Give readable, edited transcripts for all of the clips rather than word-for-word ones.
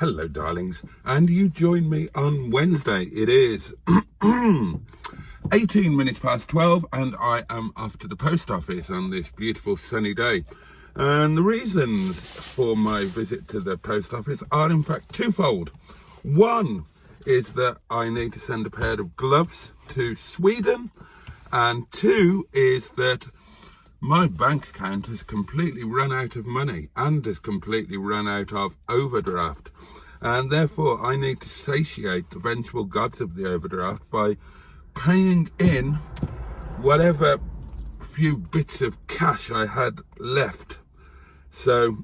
Hello, darlings, and you join me on Wednesday. It is 18 minutes past 12, and I am off to the post office on this beautiful sunny day. And the reasons for my visit to the post office are in fact twofold. One is that I need to send a pair of gloves to Sweden, and two is that my bank account has completely run out of money and has completely run out of overdraft. And therefore I need to satiate the vengeful gods of the overdraft by paying in whatever few bits of cash I had left. So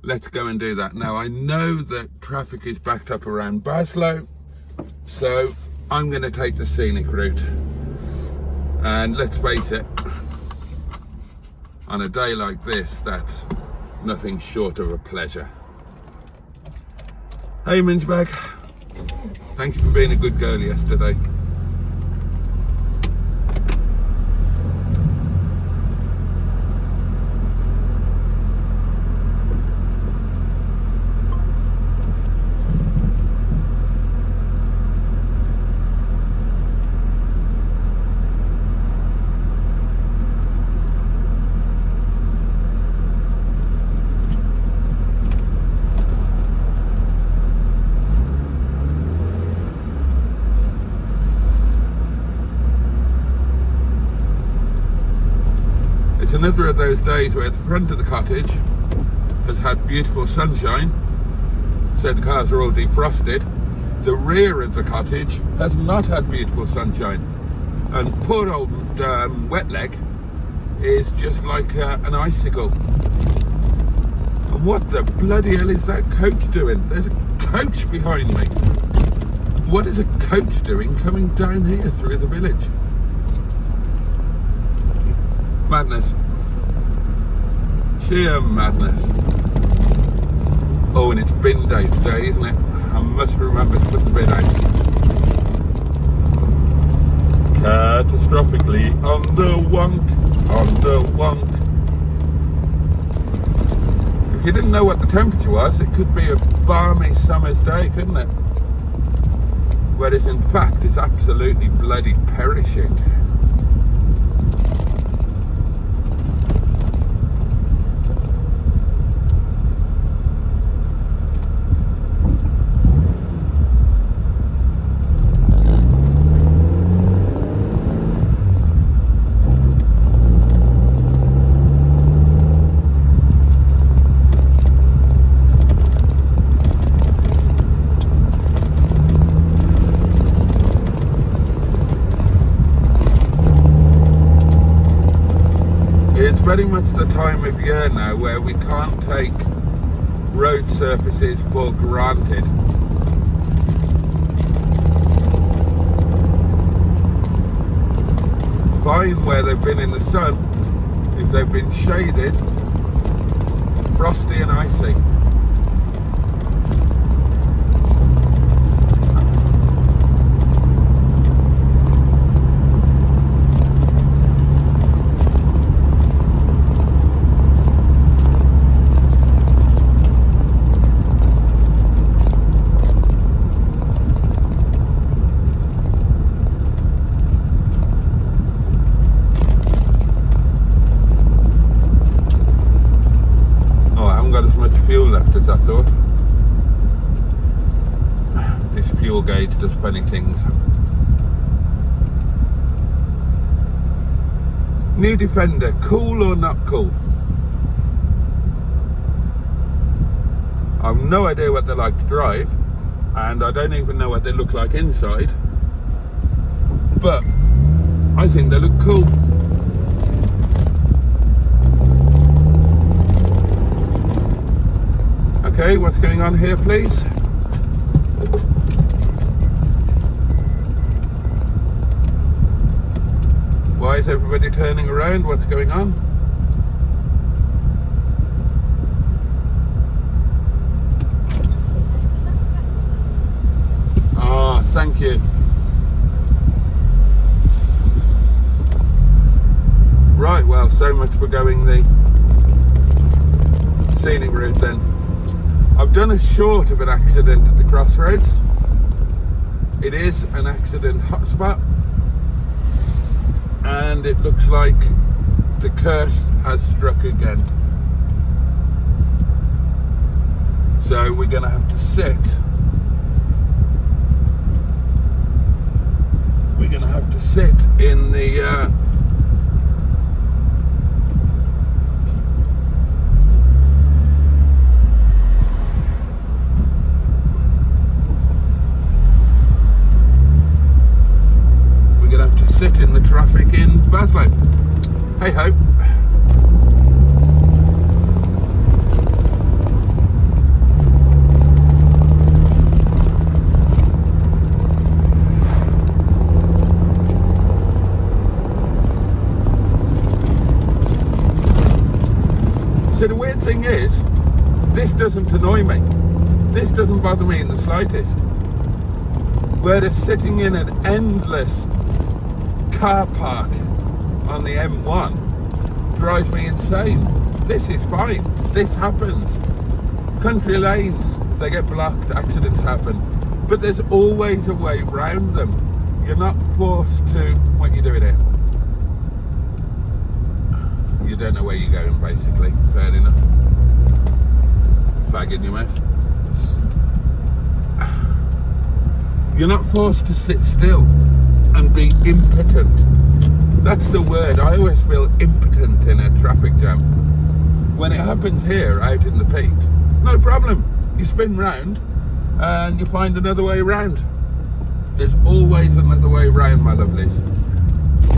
let's go and do that. Now I know that traffic is backed up around Baslow, so I'm going to take the scenic route. And let's face it, on a day like this, that's nothing short of a pleasure. Hey Mingebag, thank you for being a good girl yesterday. It's another of those days where the front of the cottage has had beautiful sunshine, so the cars are all defrosted. The rear of the cottage has not had beautiful sunshine, and poor old wet leg is just like an icicle. And what the bloody hell is that coach doing? There's a coach behind me. What is a coach doing coming down here through the village? Madness. Sheer madness. Oh, and it's bin day today, isn't it? I must remember to put the bin out. Catastrophically on the wonk, on the wonk. If you didn't know what the temperature was, it could be a balmy summer's day, couldn't it? Whereas in fact, it's absolutely bloody perishing. Very much the time of year now where we can't take road surfaces for granted. Fine where they've been in the sun, if they've been shaded, frosty and icy. As I thought. This fuel gauge does funny things. New Defender, cool or not cool? I've no idea what they're like to drive, and I don't even know what they look like inside, but I think they look cool. Okay, what's going on here, please? Why is everybody turning around? What's going on? Ah, thank you. Right, well, so much for going the scenic route then. I've done a short of an accident at the crossroads. It is an accident hotspot, and it looks like the curse has struck again. So we're going to have to sit. We're going to have to sit in the sit in the traffic in Baslow. Hey ho. So the weird thing is, this doesn't annoy me. This doesn't bother me in the slightest. Whereas sitting in an endless car park on the M1 drives me insane. This is fine. This happens. Country lanes, they get blocked, accidents happen. But there's always a way round them. You're not forced to, what you're doing here. You don't know where you're going, basically. Fair enough. Fag in your mouth. You're not forced to sit still and be impotent. That's the word. I always feel impotent in a traffic jam. When it happens here, out in the peak, no problem. You spin round and you find another way round. There's always another way round, my lovelies.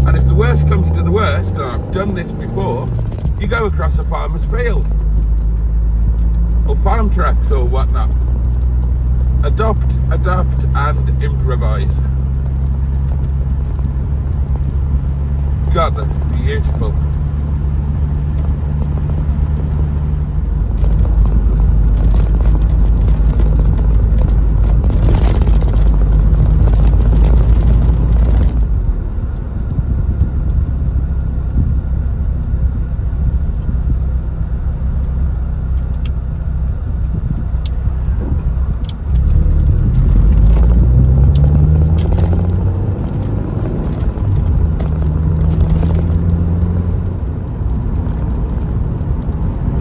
And if the worst comes to the worst, and I've done this before, you go across a farmer's field or farm tracks or whatnot. Adapt and improvise. God, that's beautiful.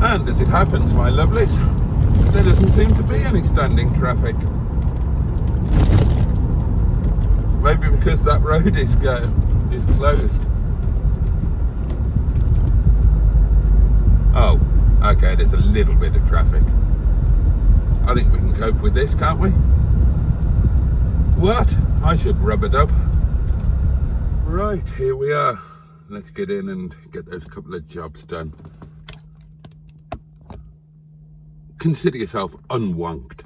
And as it happens, my lovelies, there doesn't seem to be any standing traffic. Maybe because that road is closed. Oh, okay, there's a little bit of traffic. I think we can cope with this, can't we? What? I should rub it up. Right, here we are. Let's get in and get those couple of jobs done. Consider yourself unwonked.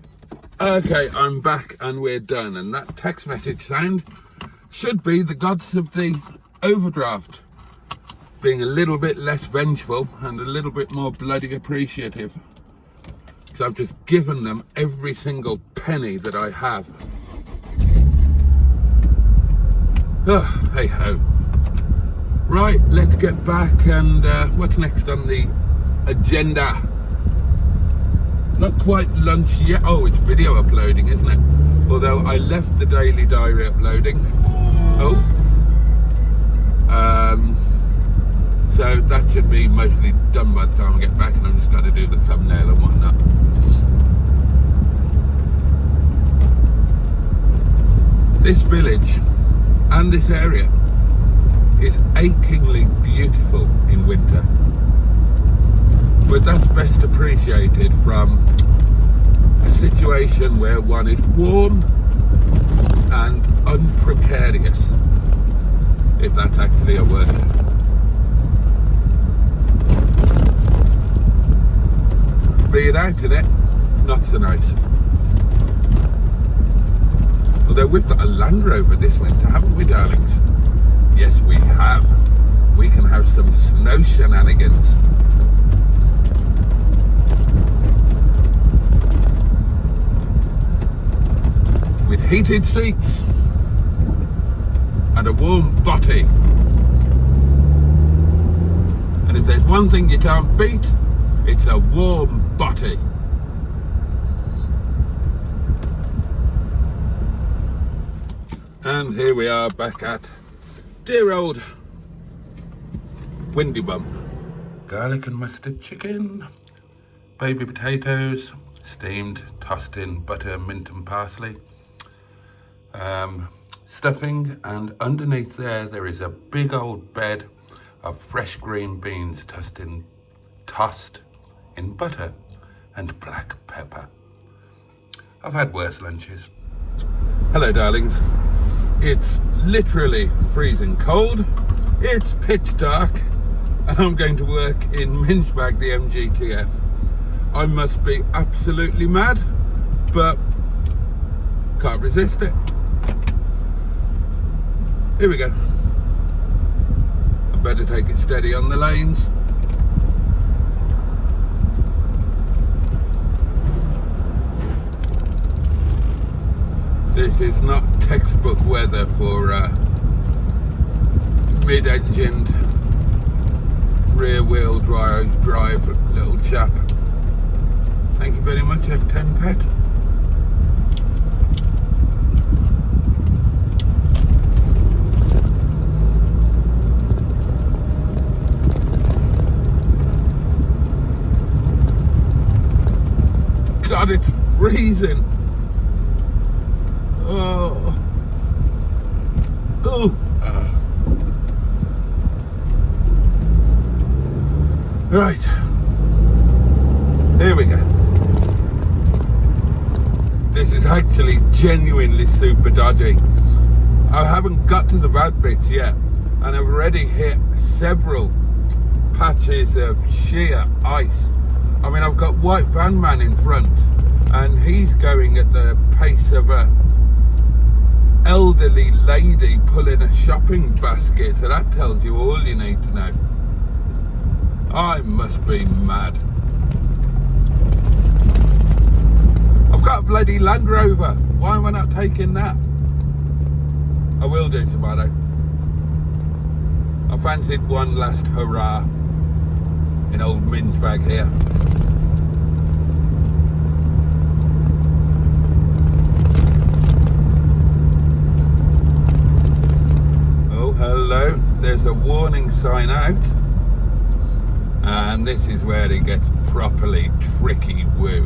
Okay, I'm back and we're done, and that text message sound should be the gods of the overdraft being a little bit less vengeful and a little bit more bloody appreciative, because I've just given them every single penny that I have. Oh, hey ho. Right, let's get back and what's next on the agenda? Not quite lunch yet. Oh, it's video uploading, isn't it? Although I left the daily diary uploading. Oh. So that should be mostly done by the time I get back, and I've just got to do the thumbnail and whatnot. This village and this area is achingly beautiful in winter. But that's best appreciated from a situation where one is warm and unprecarious, if that's actually a word. Being out in it, not so nice. Although we've got a Land Rover this winter, haven't we, darlings? Yes, we have. We can have some snow shenanigans. With heated seats and a warm Boaty. And if there's one thing you can't beat, it's a warm Boaty. And here we are back at dear old Windy Bum. Garlic and mustard chicken, baby potatoes, steamed, tossed in butter, mint and parsley, stuffing, and underneath there is a big old bed of fresh green beans tossed in butter and black pepper. I've had worse lunches. Hello darlings. It's literally freezing cold, it's pitch dark, and I'm going to work in Minchbag, the MGTF. I must be absolutely mad, but can't resist it. Here we go. I better take it steady on the lanes. This is not textbook weather for mid-engined, rear-wheel drive little chap. Thank you very much, F10 Pet. God, it's freezing. Oh. Right. Here we go. This is actually genuinely super dodgy. I haven't got to the bad bits yet, and I've already hit several patches of sheer ice. I mean, I've got White Van Man in front, and he's going at the pace of a elderly lady pulling a shopping basket, so that tells you all you need to know. I must be mad. I've got a bloody Land Rover. Why am I not taking that? I will do tomorrow. I fancied one last hurrah in old Minchbag here. Oh, hello. There's a warning sign out. And this is where it gets properly tricky woo.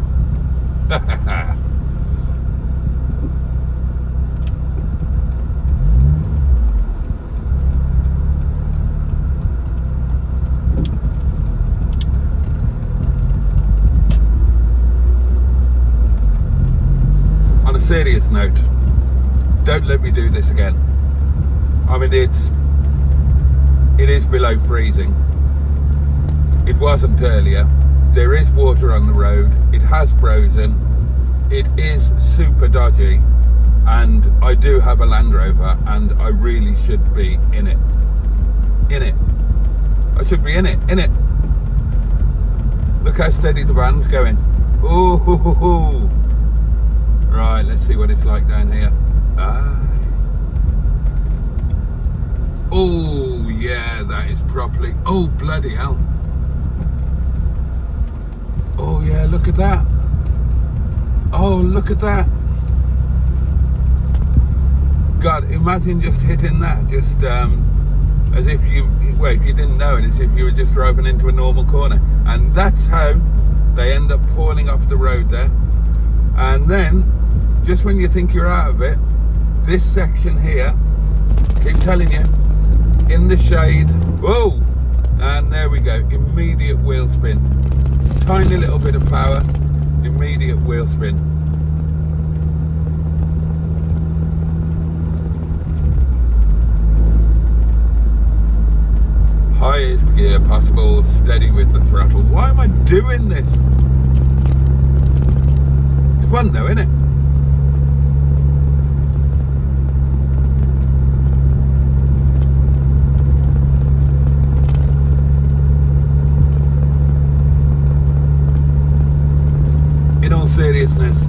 On a serious note, don't let me do this again. I mean, it is below freezing. It wasn't earlier. There is water on the road. It has frozen. It is super dodgy, and I do have a Land Rover, and I really should be in it. I should be in it. Look how steady the van's going. Ooh. Right, let's see what it's like down here. Oh yeah, that is properly. Oh bloody hell. Oh yeah, look at that. Oh, look at that. God, imagine just hitting that, just as if you, well, if you didn't know it, as if you were just driving into a normal corner. And that's how they end up falling off the road there. And then, just when you think you're out of it, this section here, keep telling you, in the shade, whoa, and there we go, immediate wheel spin. Tiny little bit of power, immediate wheel spin. Highest gear possible, steady with the throttle. Why am I doing this? It's fun though, isn't it? In all seriousness,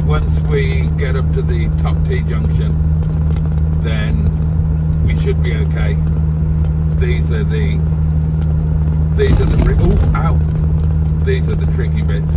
once we get up to the top T junction, then we should be okay. These are the oh, ow! These are the tricky bits.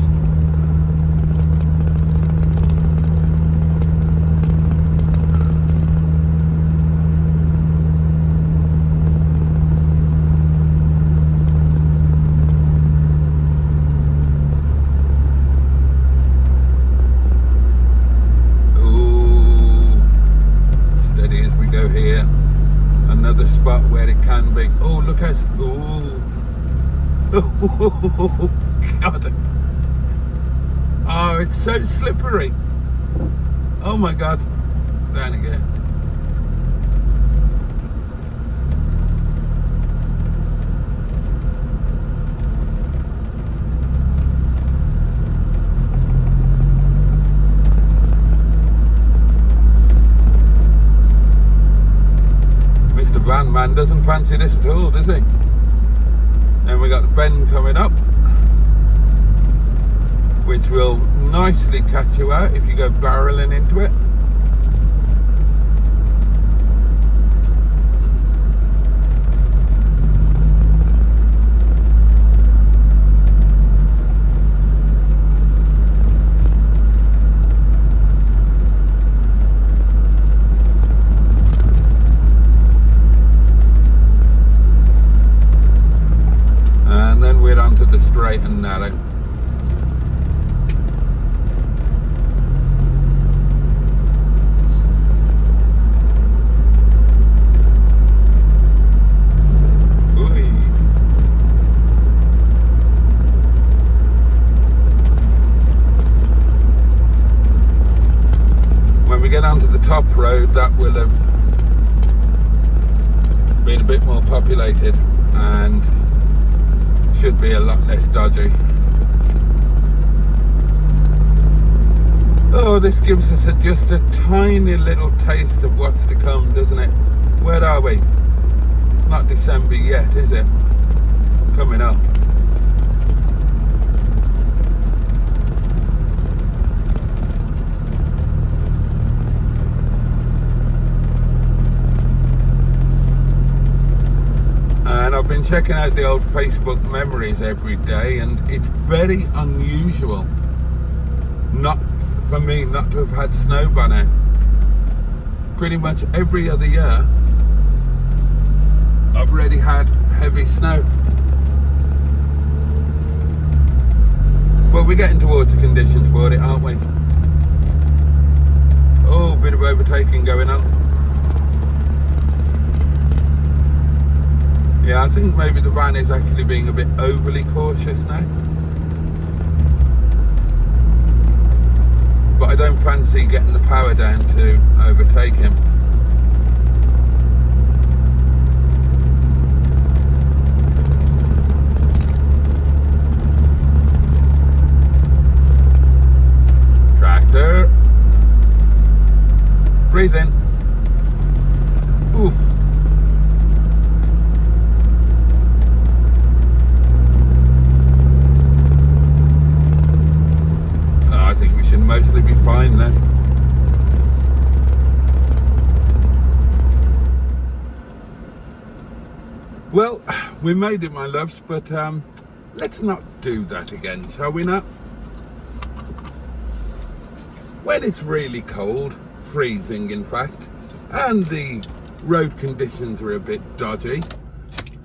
spot where it can be. Oh, look how... Oh, God. Oh, it's so slippery. Oh my God. Down again. Mr. Van Man doesn't fancy this at all, does he? And we got the bend coming up, which will nicely catch you out if you go barreling into it. And then we're onto the straight and narrow. When we get onto the top road, that will have been a bit more populated and should be a lot less dodgy. Oh, this gives us just a tiny little taste of what's to come, doesn't it? Where are we? It's not December yet, is it? Coming up. And I've been checking out the old Facebook memories every day, and it's very unusual for me not to have had snow by now. Pretty much every other year I've already had heavy snow. But we're getting towards the conditions for it, aren't we? Oh, a bit of overtaking going on. Yeah, I think maybe the van is actually being a bit overly cautious now. But I don't fancy getting the power down to overtake him. Tractor. Breathe in. Oof. I think we should mostly be fine now. Well, we made it, my loves, but let's not do that again, shall we not? When it's really cold, freezing in fact, and the road conditions are a bit dodgy,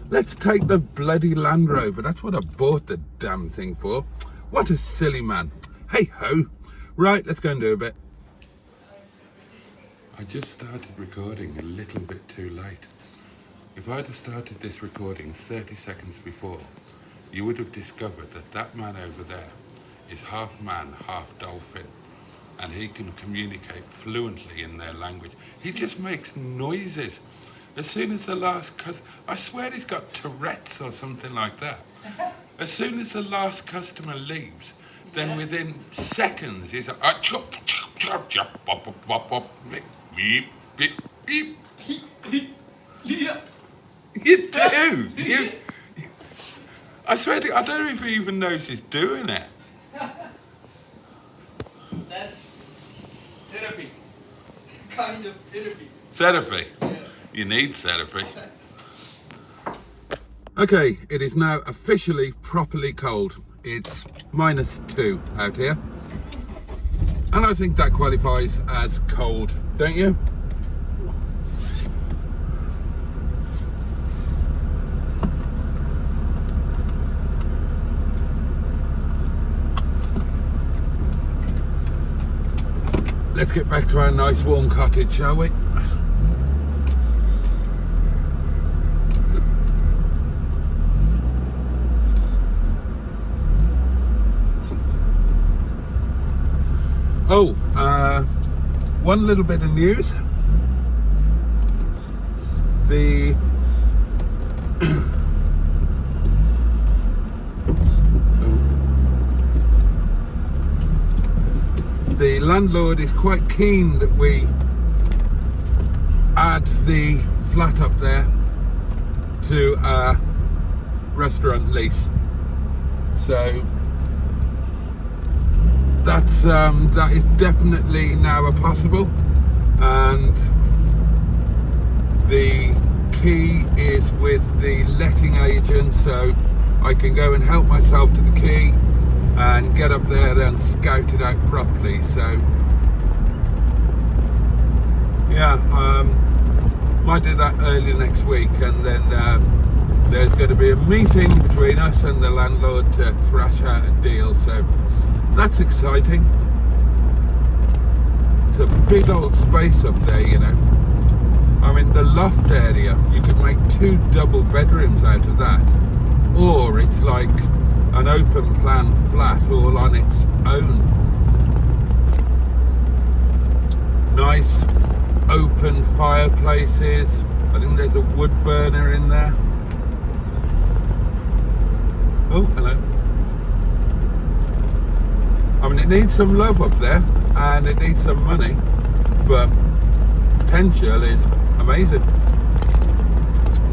let's take the bloody Land Rover. That's what I bought the damn thing for. What a silly man. Hey ho. Right, let's go and do a bit. I just started recording a little bit too late. If I'd have started this recording 30 seconds before, you would have discovered that that man over there is half man, half dolphin, and he can communicate fluently in their language. He just makes noises. As soon as the last I swear he's got Tourette's or something like that. As soon as the last customer leaves, then within seconds he's like, chop, chop, chop, chop, pop, pop, pop, pop, beep, beep, beep. Yeah. You do. I swear to God, I don't know if he even knows he's doing it. That's therapy. Kind of therapy. Therapy. Yeah. You need therapy. Okay, it is now officially properly cold. It's -2 out here. And I think that qualifies as cold, don't you? Let's get back to our nice warm cottage, shall we? Oh, one little bit of news. The landlord is quite keen that we add the flat up there to a restaurant lease. So that is definitely now possible, and the key is with the letting agent, so I can go and help myself to the key and get up there and scout it out properly. So yeah, might do that early next week, and then there's going to be a meeting between us and the landlord to thrash out a deal, so that's exciting. It's a big old space up there, you know. I mean, the loft area, you could make 2 double bedrooms out of that, or it's like an open plan flat all on its own. Nice open fireplaces. I think there's a wood burner in there. Oh, hello. I mean, it needs some love up there, and it needs some money, but potential is amazing.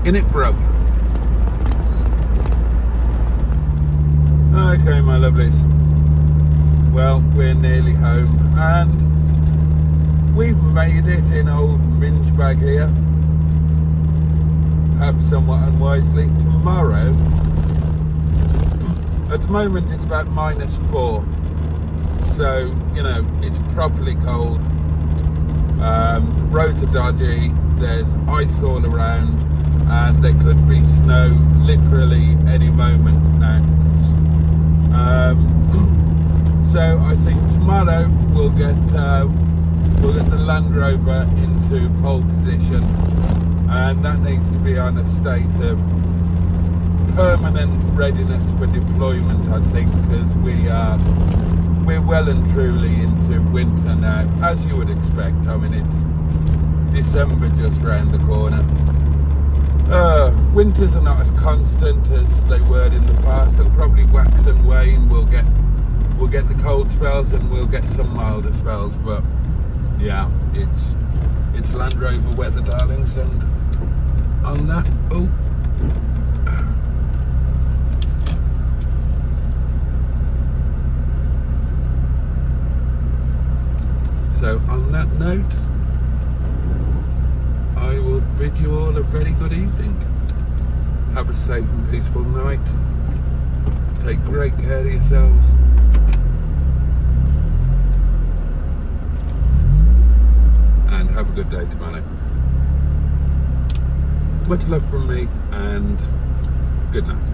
In it, bro. Okay, my lovelies. Well, we're nearly home, and we've made it in old minge bag here. Perhaps somewhat unwisely. Tomorrow, at the moment it's about -4, so you know it's properly cold. The roads are dodgy, there's ice all around, and there could be snow literally any moment now. So I think tomorrow we'll get the Land Rover into pole position, and that needs to be on a state of permanent readiness for deployment, I think, because we're well and truly into winter now, as you would expect. I mean, it's December just round the corner. Winters are not as constant as they were in the past. They'll probably wax and wane. We'll get the cold spells and we'll get some milder spells, but yeah, it's Land Rover weather, darlings. And on that, so on that note, I will bid you all a very good evening. Have a safe and peaceful night. Take great care of yourselves. And have a good day tomorrow. Much love from me, and good night.